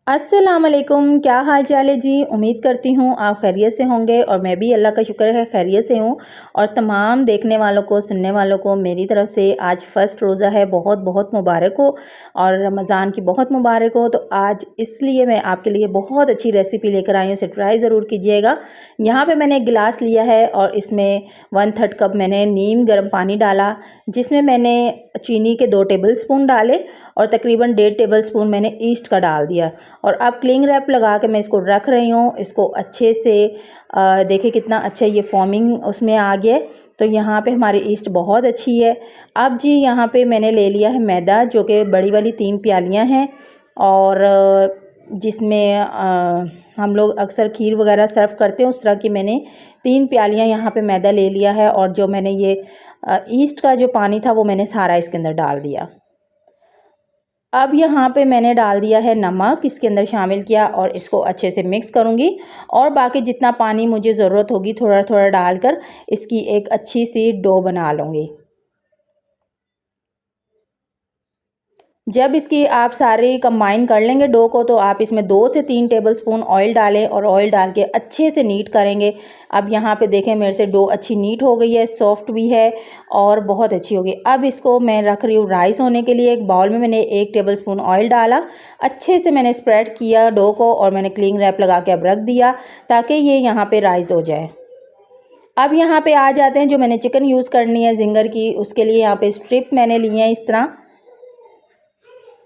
अस्सलामुअलैकुम, क्या हाल चाल है जी। उम्मीद करती हूँ आप खैरियत से होंगे और मैं भी अल्लाह का शुक्र है खैरियत से हूँ। और तमाम देखने वालों को सुनने वालों को मेरी तरफ से आज फ़र्स्ट रोज़ा है, बहुत बहुत मुबारक हो और रमज़ान की बहुत मुबारक हो। तो आज इसलिए मैं आपके लिए बहुत अच्छी रेसिपी लेकर आई हूँ, इसे ट्राई ज़रूर कीजिएगा। यहाँ पे मैंने एक गिलास लिया है और इसमें 1/3 कप मैंने नीम गर्म पानी डाला, जिसमें मैंने चीनी के 2 टेबल स्पून डाले और तकरीबन 1.5 टेबल स्पून मैंने ईस्ट का डाल दिया। और अब क्लिंग रैप लगा के मैं इसको रख रही हूँ। इसको अच्छे से देखिए कितना अच्छा ये फॉर्मिंग उसमें आ गया है। तो यहाँ पे हमारी ईस्ट बहुत अच्छी है। अब जी यहाँ पे मैंने ले लिया है मैदा, जो कि बड़ी वाली 3 प्यालियाँ हैं और जिसमें हम लोग अक्सर खीर वगैरह सर्व करते हैं, उस तरह की मैंने 3 प्यालियाँ यहाँ पे मैदा ले लिया है। और जो मैंने ये ईस्ट का जो पानी था वो मैंने सारा इसके अंदर डाल दिया। अब यहाँ पे मैंने डाल दिया है नमक, इसके अंदर शामिल किया और इसको अच्छे से मिक्स करूँगी। और बाकी जितना पानी मुझे ज़रूरत होगी थोड़ा थोड़ा डालकर इसकी एक अच्छी सी डो बना लूँगी। जब इसकी आप सारी कंबाइन कर लेंगे डो को, तो आप इसमें 2 से 3 टेबलस्पून ऑयल डालें और ऑयल डाल के अच्छे से नीट करेंगे। अब यहाँ पे देखें मेरे से डो अच्छी नीट हो गई है, सॉफ्ट भी है और बहुत अच्छी हो गई। अब इसको मैं रख रही हूँ राइस होने के लिए। एक बाउल में मैंने 1 टेबलस्पून ऑयल डाला, अच्छे से मैंने स्प्रेड किया डो को और मैंने क्लिंग रैप लगा के अब रख दिया ताकि ये यहाँ पे राइस हो जाए। अब यहाँ पे आ जाते हैं, जो मैंने चिकन यूज़ करनी है जिंगर की, उसके लिए यहाँ पे स्ट्रिप मैंने लिए हैं इस तरह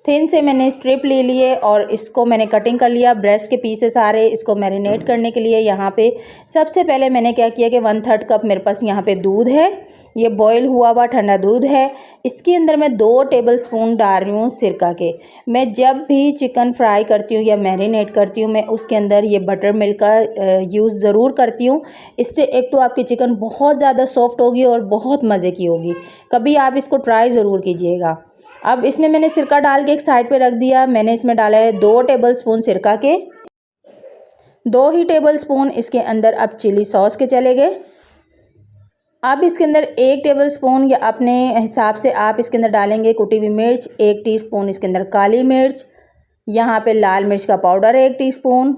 थिन से मैंने स्ट्रिप ले लिए और इसको मैंने कटिंग कर लिया। ब्रेस्ट के पीसेस सारे इसको मैरिनेट करने के लिए यहाँ पे सबसे पहले मैंने क्या किया कि 1/3 कप मेरे पास यहाँ पे दूध है, ये बॉयल हुआ हुआ ठंडा दूध है। इसके अंदर मैं 2 टेबलस्पून डाल रही हूँ सिरका के। मैं जब भी चिकन फ्राई करती हूँ या मैरिनेट करती हूँ, मैं उसके अंदर ये बटर मिल्क का यूज़ ज़रूर करती हूँ। इससे एक तो आपकी चिकन बहुत ज़्यादा सॉफ्ट होगी और बहुत मज़े की होगी। कभी आप इसको ट्राई ज़रूर कीजिएगा। अब इसमें मैंने सिरका डाल के एक साइड पे रख दिया। मैंने इसमें डाला है 2 टेबलस्पून सिरका के, 2 ही टेबलस्पून इसके अंदर अब चिली सॉस के चले गए। अब इसके अंदर 1 टेबलस्पून या अपने हिसाब से आप इसके अंदर डालेंगे कुटी हुई मिर्च, 1 टीस्पून इसके अंदर काली मिर्च, यहाँ पे लाल मिर्च का पाउडर है 1 टीस्पून,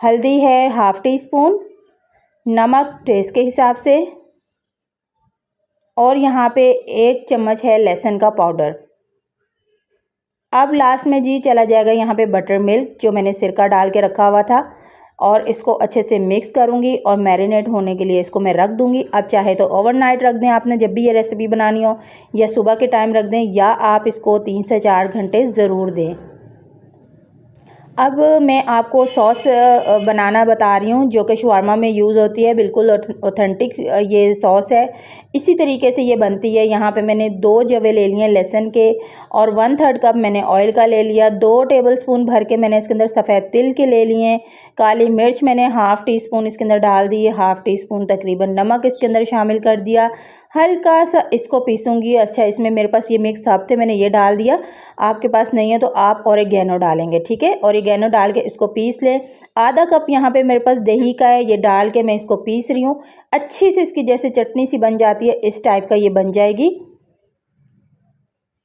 हल्दी है 1/2 टीस्पून, नमक टेस्ट के हिसाब से और यहाँ पे 1 चम्मच है लहसुन का पाउडर। अब लास्ट में जी चला जाएगा यहाँ पे बटर मिल्क, जो मैंने सिरका डाल के रखा हुआ था और इसको अच्छे से मिक्स करूँगी और मैरिनेट होने के लिए इसको मैं रख दूँगी। अब चाहे तो ओवरनाइट रख दें आपने जब भी ये रेसिपी बनानी हो, या सुबह के टाइम रख दें, या आप इसको 3 से 4 घंटे ज़रूर दें। अब मैं आपको सॉस बनाना बता रही हूँ, जो कि शवारमा में यूज़ होती है। बिल्कुल ऑथेंटिक ये सॉस है, इसी तरीके से ये बनती है। यहाँ पे मैंने 2 जवे ले लिए लहसुन के और 1/3 कप मैंने ऑयल का ले लिया। 2 टेबलस्पून भर के मैंने इसके अंदर सफ़ेद तिल के ले लिए। काली मिर्च मैंने 1/2 टीस्पून इसके अंदर डाल दी, 1/2 टीस्पून तकरीबन नमक इसके अंदर शामिल कर दिया। हल्का सा इसको पीसूँगी। अच्छा, इसमें मेरे पास ये मिक्स सब थे, मैंने ये डाल दिया। आपके पास नहीं है तो आप ओरिगैनो डालेंगे, ठीक है। ओरिगैनो डाल के इसको पीस लें। आधा कप यहाँ पे मेरे पास दही का है, ये डाल के मैं इसको पीस रही हूँ। अच्छी से इसकी जैसे चटनी सी बन जाती है, इस टाइप का ये बन जाएगी।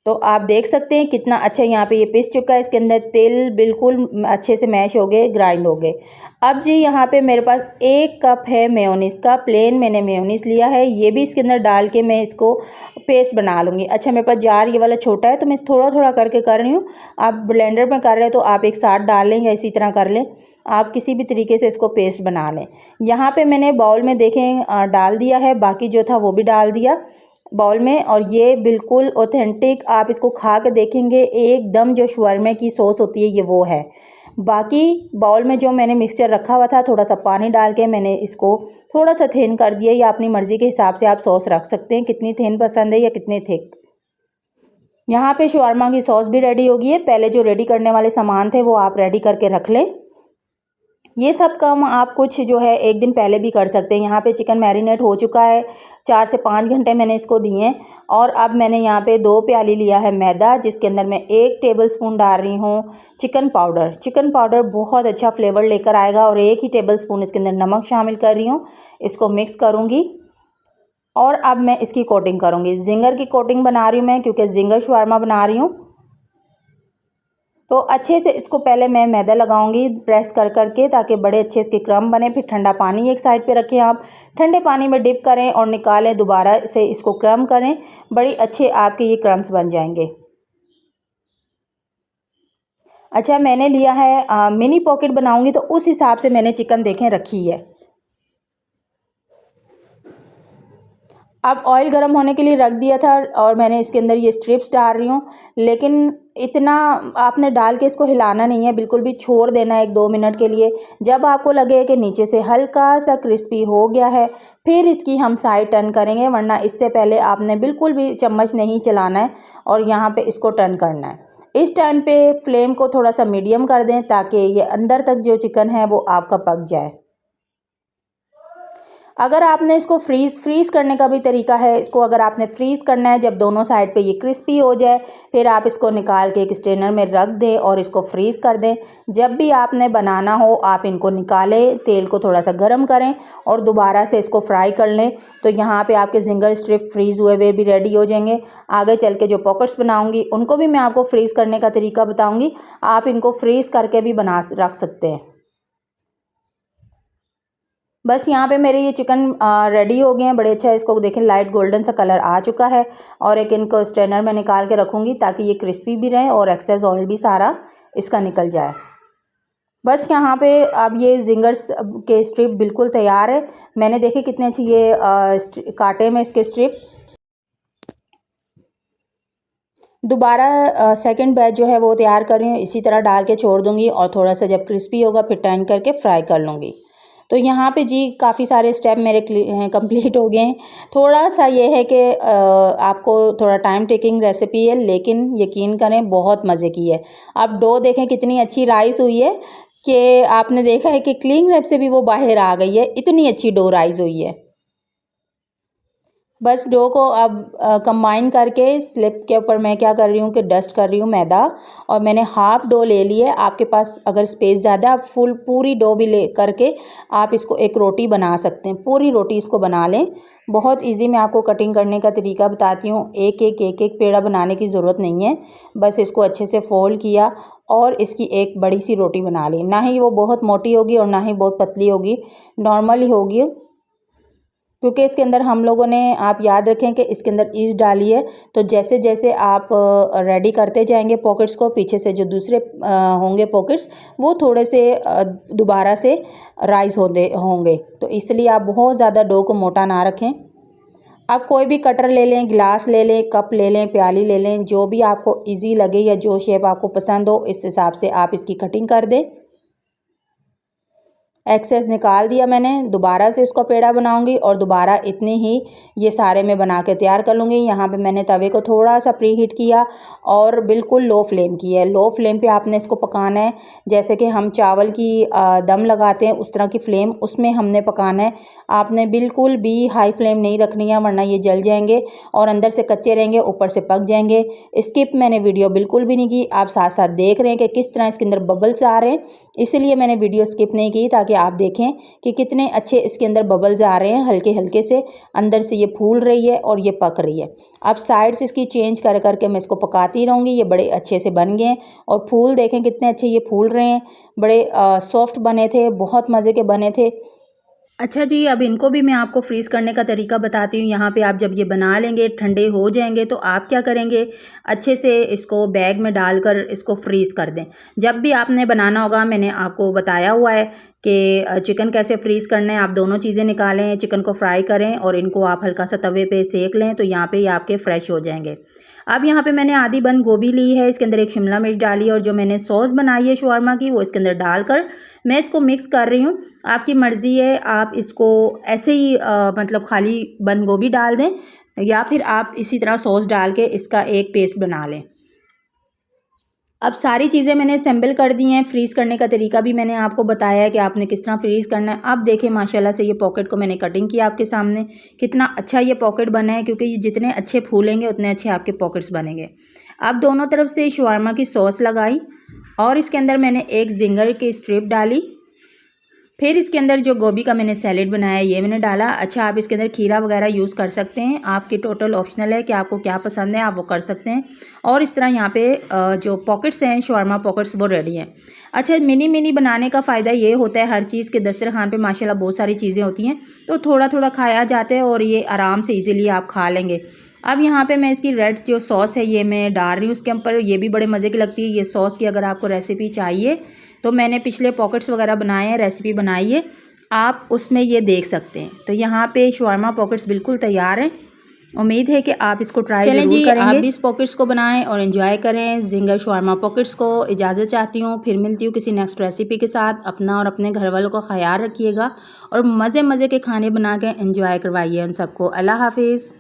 तो आप देख सकते हैं कितना अच्छा यहाँ पे ये पिस चुका है। इसके अंदर तिल बिल्कुल अच्छे से मैश हो गए, ग्राइंड हो गए। अब जी यहाँ पे मेरे पास 1 कप है मेयोनीज़ का, प्लेन मैंने मेयोनीज़ लिया है। ये भी इसके अंदर डाल के मैं इसको पेस्ट बना लूँगी। अच्छा, मेरे पास जार ये वाला छोटा है तो मैं थोड़ा थोड़ा करके कर रही हूँ। आप ब्लेंडर में कर रहे हैं तो आप एक साथ डाल लें या इसी तरह कर लें, आप किसी भी तरीके से इसको पेस्ट बना लें। यहाँ पे मैंने बाउल में देखें डाल दिया है, बाकी जो था वो भी डाल दिया बाउल में। और ये बिल्कुल ऑथेंटिक, आप इसको खा के देखेंगे एकदम जो शवारमे की सॉस होती है ये वो है। बाकी बाउल में जो मैंने मिक्सचर रखा हुआ था, थोड़ा सा पानी डाल के मैंने इसको थोड़ा सा थिन कर दिया, या अपनी मर्ज़ी के हिसाब से आप सॉस रख सकते हैं, कितनी थिन पसंद है या कितने थिक। यहाँ पे शवारमा की सॉस भी रेडी होगी है। पहले जो रेडी करने वाले सामान थे वो आप रेडी करके रख लें। ये सब काम आप कुछ जो है 1 दिन पहले भी कर सकते हैं। यहाँ पे चिकन मैरिनेट हो चुका है, 4 से 5 घंटे मैंने इसको दिए हैं। और अब मैंने यहाँ पे 2 प्याली लिया है मैदा, जिसके अंदर मैं 1 टेबलस्पून डाल रही हूँ चिकन पाउडर। चिकन पाउडर बहुत अच्छा फ्लेवर लेकर आएगा। और 1 ही टेबलस्पून इसके अंदर नमक शामिल कर रही हूँ, इसको मिक्स करूँगी। और अब मैं इसकी कोटिंग करूँगी। जिंगर की कोटिंग बना रही हूँ मैं, क्योंकि जिंगर शवारमा बना रही हूँ। तो अच्छे से इसको पहले मैं मैदा लगाऊंगी प्रेस कर करके, ताकि बड़े अच्छे इसके क्रम्ब बने। फिर ठंडा पानी एक साइड पे रखें, आप ठंडे पानी में डिप करें और निकालें, दोबारा से इसको क्रम्ब करें, बड़ी अच्छे आपके ये क्रम्ब्स बन जाएंगे। अच्छा, मैंने लिया है मिनी पॉकेट बनाऊंगी तो उस हिसाब से मैंने चिकन देखें रखी है। अब ऑयल गर्म होने के लिए रख दिया था और मैंने इसके अंदर ये स्ट्रिप्स डाल रही हूँ, लेकिन इतना आपने डाल के इसको हिलाना नहीं है, बिल्कुल भी छोड़ देना है 1-2 मिनट के लिए। जब आपको लगे कि नीचे से हल्का सा क्रिस्पी हो गया है, फिर इसकी हम साइड टर्न करेंगे, वरना इससे पहले आपने बिल्कुल भी चम्मच नहीं चलाना है और यहाँ पे इसको टर्न करना है। इस टाइम पे फ्लेम को थोड़ा सा मीडियम कर दें, ताकि ये अंदर तक जो चिकन है वो आपका पक जाए। अगर आपने इसको फ्रीज़ करने का भी तरीका है, इसको अगर आपने फ्रीज़ करना है, जब दोनों साइड पे ये क्रिस्पी हो जाए, फिर आप इसको निकाल के एक स्ट्रेनर में रख दें और इसको फ्रीज़ कर दें। जब भी आपने बनाना हो आप इनको निकालें, तेल को थोड़ा सा गर्म करें और दोबारा से इसको फ्राई कर लें। तो यहाँ पे आपके ज़िंगर स्ट्रिप फ्रीज़ हुए हुए भी रेडी हो जाएंगे। आगे चल के जो पॉकेट्स बनाऊँगी उनको भी मैं आपको फ्रीज़ करने का तरीका बताऊँगी, आप इनको फ्रीज़ करके भी बना रख सकते हैं। बस यहाँ पे मेरे ये चिकन रेडी हो गए हैं, बड़े अच्छा इसको देखें लाइट गोल्डन सा कलर आ चुका है। और एक इनको स्ट्रेनर में निकाल के रखूँगी, ताकि ये क्रिस्पी भी रहें और एक्सेस ऑयल भी सारा इसका निकल जाए। बस यहाँ पे अब ये जिंगर्स के स्ट्रिप बिल्कुल तैयार है। मैंने देखे कितने अच्छे ये काटे में इसके स्ट्रिप। दोबारा सेकंड बैच जो है वो तैयार कर रही हूँ, इसी तरह डाल के छोड़ दूँगी और थोड़ा सा जब क्रिस्पी होगा फिर टर्न करके फ्राई कर लूँगी। तो यहाँ पे जी काफ़ी सारे स्टेप मेरे कंप्लीट हो गए हैं। थोड़ा सा ये है कि आपको थोड़ा टाइम टेकिंग रेसिपी है, लेकिन यकीन करें बहुत मज़े की है। अब डो देखें कितनी अच्छी राइस हुई है कि आपने देखा है कि क्लिंग रैप से भी वो बाहर आ गई है, इतनी अच्छी डो राइस हुई है। बस डो को अब कंबाइन करके स्लिप के ऊपर मैं क्या कर रही हूँ कि डस्ट कर रही हूँ मैदा, और मैंने हाफ़ डो ले ली है। आपके पास अगर स्पेस ज़्यादा आप पूरी डो भी ले करके आप इसको एक रोटी बना सकते हैं, पूरी रोटी इसको बना लें। बहुत इजी मैं आपको कटिंग करने का तरीका बताती हूँ, एक पेड़ा बनाने की ज़रूरत नहीं है। बस इसको अच्छे से फोल्ड किया और इसकी एक बड़ी सी रोटी बना ली। ना ही वो बहुत मोटी होगी और ना ही बहुत पतली होगी, नॉर्मल ही होगी, क्योंकि इसके अंदर हम लोगों ने, आप याद रखें कि इसके अंदर ईस्ट डाली है। तो जैसे जैसे आप रेडी करते जाएंगे पॉकेट्स को, पीछे से जो दूसरे होंगे पॉकेट्स वो थोड़े से दोबारा से राइज होंगे। तो इसलिए आप बहुत ज़्यादा डो को मोटा ना रखें। आप कोई भी कटर ले लें, गिलास ले लें, कप ले लें, प्याली ले लें, जो भी आपको ईजी लगे या जो शेप आपको पसंद हो इस हिसाब से आप इसकी कटिंग कर दें। एक्सेस निकाल दिया मैंने, दोबारा से इसको पेड़ा बनाऊंगी और दोबारा इतनी ही ये सारे मैं बना के तैयार कर लूँगी। यहाँ पे मैंने तवे को थोड़ा सा प्री हीट किया और बिल्कुल लो फ्लेम की है। लो फ्लेम पे आपने इसको पकाना है, जैसे कि हम चावल की दम लगाते हैं उस तरह की फ्लेम उसमें हमने पकाना है। आपने बिल्कुल भी हाई फ्लेम नहीं रखनी है, वरना ये जल जाएंगे और अंदर से कच्चे रहेंगे, ऊपर से पक जाएंगे। स्किप मैंने वीडियो बिल्कुल भी नहीं की, आप साथ साथ देख रहे हैं कि किस तरह इसके अंदर बबल्स आ रहे हैं, इसलिए मैंने वीडियो स्किप नहीं की, ताकि आप देखें कि कितने अच्छे इसके अंदर बबल्स आ रहे हैं, हल्के हल्के से अंदर से ये फूल रही है और ये पक रही है। अब साइड्स इसकी चेंज कर करके मैं इसको पकाती रहूँगी। ये बड़े अच्छे से बन गए हैं और फूल देखें कितने अच्छे ये फूल रहे हैं, बड़े सॉफ्ट बने थे, बहुत मज़े के बने थे। अच्छा जी, अब इनको भी मैं आपको फ्रीज़ करने का तरीका बताती हूँ। यहाँ पे आप जब ये बना लेंगे, ठंडे हो जाएंगे, तो आप क्या करेंगे, अच्छे से इसको बैग में डालकर इसको फ्रीज़ कर दें। जब भी आपने बनाना होगा, मैंने आपको बताया हुआ है कि चिकन कैसे फ्रीज़ करना है। आप दोनों चीज़ें निकालें, चिकन को फ्राई करें और इनको आप हल्का सा तवे पे सेक लें, तो यहाँ पे ये आपके फ्रेश हो जाएंगे। अब यहाँ पे मैंने आधी बंद गोभी ली है, इसके अंदर एक शिमला मिर्च डाली है और जो मैंने सॉस बनाई है शवारमा की वो इसके अंदर डालकर मैं इसको मिक्स कर रही हूँ। आपकी मर्ज़ी है, आप इसको ऐसे ही मतलब खाली बंद गोभी डाल दें या फिर आप इसी तरह सॉस डाल के इसका एक पेस्ट बना लें। अब सारी चीज़ें मैंने असेंबल कर दी हैं। फ्रीज़ करने का तरीका भी मैंने आपको बताया है कि आपने किस तरह फ्रीज़ करना है। अब देखिए माशाल्लाह से ये पॉकेट को मैंने कटिंग किया आपके सामने, कितना अच्छा ये पॉकेट बना है, क्योंकि ये जितने अच्छे फूलेंगे उतने अच्छे आपके पॉकेट्स बनेंगे। अब दोनों तरफ से शवारमा की सॉस लगाई और इसके अंदर मैंने एक जिंगर की स्ट्रिप डाली। फिर इसके अंदर जो गोभी का मैंने सैलेड बनाया है ये मैंने डाला। अच्छा, आप इसके अंदर खीरा वगैरह यूज़ कर सकते हैं, आपकी टोटल ऑप्शनल है कि आपको क्या पसंद है, आप वो कर सकते हैं। और इस तरह यहाँ पे जो पॉकेट्स हैं शवारमा पॉकेट्स वो रेडी हैं। अच्छा, मिनी मिनी बनाने का फ़ायदा ये होता है हर चीज़ के दस्तरखान पे माशाल्लाह बहुत सारी चीज़ें होती हैं, तो थोड़ा थोड़ा खाया जाता है और ये आराम से ईज़िली आप खा लेंगे। अब यहाँ पे मैं इसकी रेड जो सॉस है ये मैं डाल रही हूँ उसके ऊपर। ये भी बड़े मज़े की लगती है ये सॉस की। अगर आपको रेसिपी चाहिए तो मैंने पिछले पॉकेट्स वगैरह बनाए हैं, रेसिपी बनाई है, आप उसमें ये देख सकते हैं। तो यहाँ पे शवारमा पॉकेट्स बिल्कुल तैयार हैं। उम्मीद है कि आप इसको ट्राई ज़रूर करेंगे। आप भी इस पॉकेट्स को बनाएं और एंजॉय करें। जिंगर शवारमा पॉकेट्स को इजाज़त चाहती हूँ, फिर मिलती हूँ किसी नेक्स्ट रेसिपी के साथ। अपना और अपने घर वालों का ख्याल रखिएगा और मज़े मज़े के खाने बना के एंजॉय करवाइए उन सबको। अल्लाह हाफिज़।